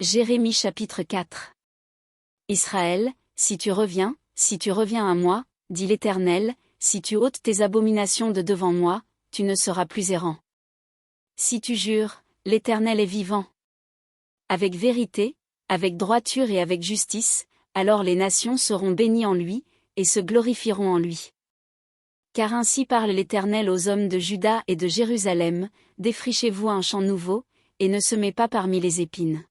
Jérémie chapitre 4. Israël, si tu reviens à moi, dit l'Éternel, si tu ôtes tes abominations de devant moi, tu ne seras plus errant. Si tu jures, l'Éternel est vivant. Avec vérité, avec droiture et avec justice, alors les nations seront bénies en lui, et se glorifieront en lui. Car ainsi parle l'Éternel aux hommes de Juda et de Jérusalem, défrichez-vous un champ nouveau, et ne semez pas parmi les épines.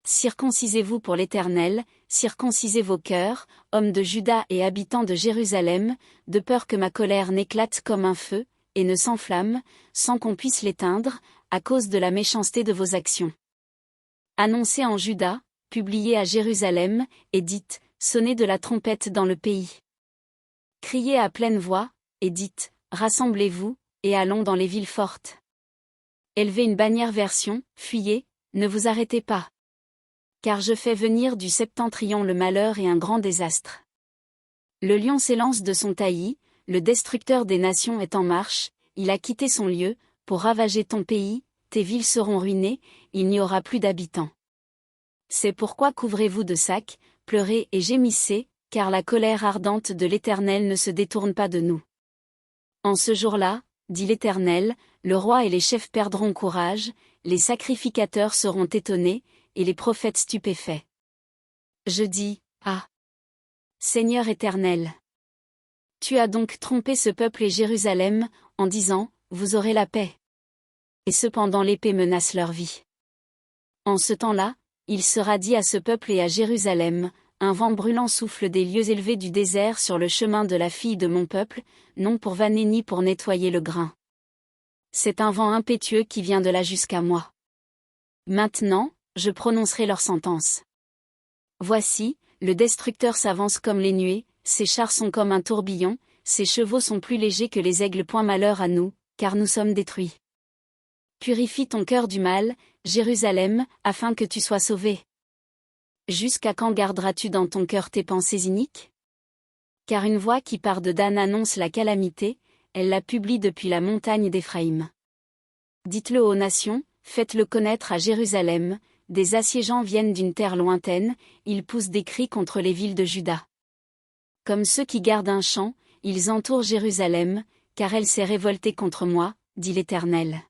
Circoncisez-vous pour l'Éternel, circoncisez vos cœurs, hommes de Juda et habitants de Jérusalem, de peur que ma colère n'éclate comme un feu, et ne s'enflamme, sans qu'on puisse l'éteindre, à cause de la méchanceté de vos actions. Annoncez en Juda, publiez à Jérusalem, et dites, sonnez de la trompette dans le pays. Criez à pleine voix, et dites, rassemblez-vous, et allons dans les villes fortes. Élevez une bannière vers Sion, fuyez, ne vous arrêtez pas. Car je fais venir du septentrion le malheur et un grand désastre. Le lion s'élance de son taillis, le destructeur des nations est en marche, il a quitté son lieu, pour ravager ton pays, tes villes seront ruinées, il n'y aura plus d'habitants. C'est pourquoi couvrez-vous de sacs, pleurez et gémissez, car la colère ardente de l'Éternel ne se détourne pas de nous. En ce jour-là, dit l'Éternel, le roi et les chefs perdront courage, les sacrificateurs seront étonnés, et les prophètes stupéfaits. Je dis, ah! Seigneur Éternel! Tu as donc trompé ce peuple et Jérusalem, en disant, vous aurez la paix. Et cependant l'épée menace leur vie. En ce temps-là, il sera dit à ce peuple et à Jérusalem, un vent brûlant souffle des lieux élevés du désert sur le chemin de la fille de mon peuple, non pour vanner ni pour nettoyer le grain. C'est un vent impétueux qui vient de là jusqu'à moi. Maintenant, je prononcerai leur sentence. Voici, le destructeur s'avance comme les nuées, ses chars sont comme un tourbillon, ses chevaux sont plus légers que les aigles. Point malheur à nous, car nous sommes détruits. Purifie ton cœur du mal, Jérusalem, afin que tu sois sauvé. Jusqu'à quand garderas-tu dans ton cœur tes pensées iniques? Car une voix qui part de Dan annonce la calamité, elle la publie depuis la montagne d'Éphraïm. Dites-le aux nations, faites-le connaître à Jérusalem, des assiégeants viennent d'une terre lointaine, ils poussent des cris contre les villes de Juda. Comme ceux qui gardent un champ, ils entourent Jérusalem, car elle s'est révoltée contre moi, dit l'Éternel.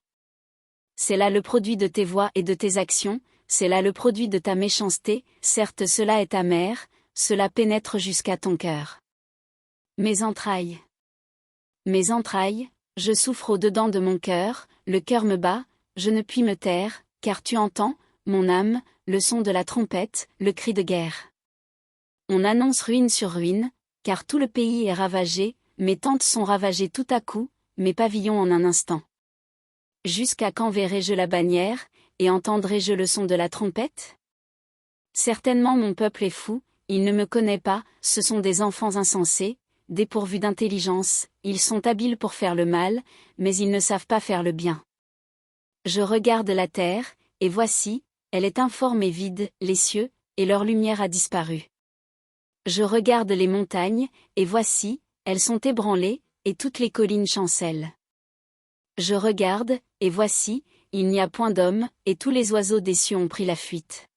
C'est là le produit de tes voix et de tes actions, c'est là le produit de ta méchanceté, certes cela est amer, cela pénètre jusqu'à ton cœur. Mes entrailles, je souffre au-dedans de mon cœur, le cœur me bat, je ne puis me taire, car tu entends, mon âme, le son de la trompette, le cri de guerre. On annonce ruine sur ruine, car tout le pays est ravagé, mes tentes sont ravagées tout à coup, mes pavillons en un instant. Jusqu'à quand verrai-je la bannière, et entendrai-je le son de la trompette? Certainement mon peuple est fou, il ne me connaît pas, ce sont des enfants insensés, dépourvus d'intelligence, ils sont habiles pour faire le mal, mais ils ne savent pas faire le bien. Je regarde la terre, et voici, elle est informe et vide, les cieux, et leur lumière a disparu. Je regarde les montagnes, et voici, elles sont ébranlées, et toutes les collines chancellent. Je regarde, et voici, il n'y a point d'homme, et tous les oiseaux des cieux ont pris la fuite.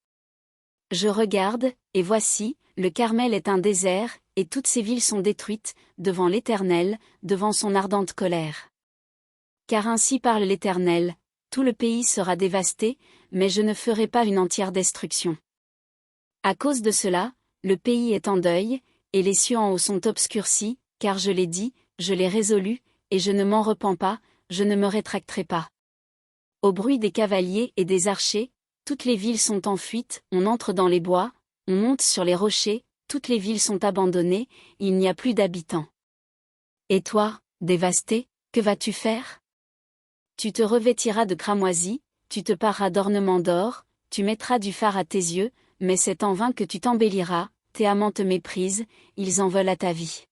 Je regarde, et voici, le Carmel est un désert, et toutes ses villes sont détruites, devant l'Éternel, devant son ardente colère. Car ainsi parle l'Éternel, tout le pays sera dévasté, mais je ne ferai pas une entière destruction. À cause de cela, le pays est en deuil, et les cieux en haut sont obscurcis, car je l'ai dit, je l'ai résolu, et je ne m'en repens pas, je ne me rétracterai pas. Au bruit des cavaliers et des archers, toutes les villes sont en fuite, on entre dans les bois, on monte sur les rochers, toutes les villes sont abandonnées, il n'y a plus d'habitants. Et toi, dévasté, que vas-tu faire? Tu te revêtiras de cramoisi, tu te pareras d'ornements d'or, tu mettras du fard à tes yeux, mais c'est en vain que tu t'embelliras, tes amants te méprisent, ils en veulent à ta vie.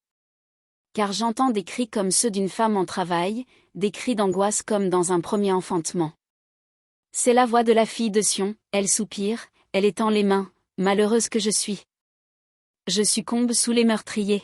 Car j'entends des cris comme ceux d'une femme en travail, des cris d'angoisse comme dans un premier enfantement. C'est la voix de la fille de Sion, elle soupire, elle étend les mains, malheureuse que je suis. Je succombe sous les meurtriers.